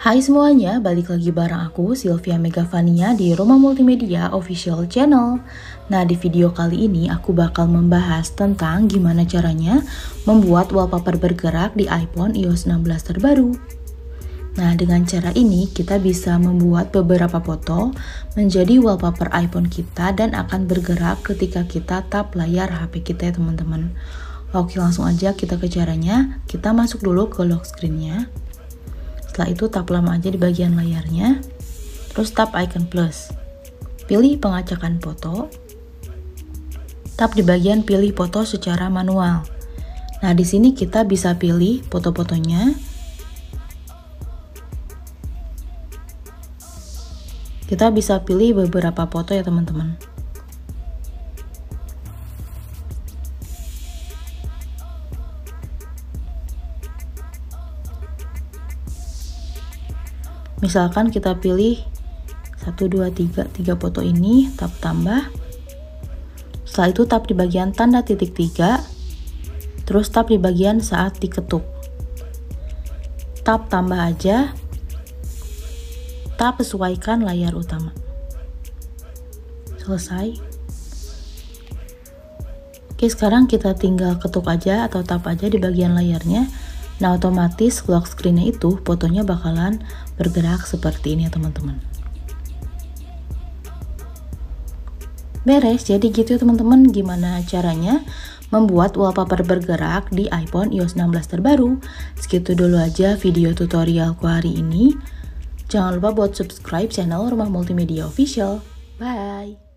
Hai semuanya, balik lagi bareng aku Sylvia Megavania di Rumah Multimedia Official Channel. Nah, di video kali ini aku bakal membahas tentang gimana caranya membuat wallpaper bergerak di iPhone iOS 16 terbaru. Nah, dengan cara ini kita bisa membuat beberapa foto menjadi wallpaper iPhone kita dan akan bergerak ketika kita tap layar HP kita ya teman-teman. Oke, langsung aja kita ke caranya. Kita masuk dulu ke lock screen-nya. Setelah itu tap lama aja di bagian layarnya, terus tap icon plus. Pilih pengacakan foto, tap di bagian pilih foto secara manual. Nah, di sini kita bisa pilih foto-fotonya. Kita bisa pilih beberapa foto ya teman-teman. Misalkan kita pilih 1, 2, 3 foto ini, tap tambah. Setelah itu tap di bagian tanda titik 3, terus tap di bagian saat diketuk. Tap tambah aja, tap sesuaikan layar utama. Selesai. Oke, sekarang kita tinggal ketuk aja atau tap aja di bagian layarnya. Nah, otomatis lock screen-nya itu fotonya bakalan bergerak seperti ini ya teman-teman. Beres, jadi gitu ya teman-teman gimana caranya membuat wallpaper bergerak di iPhone iOS 16 terbaru. Segitu dulu aja video tutorialku hari ini. Jangan lupa buat subscribe channel Rumah Multimedia Official. Bye!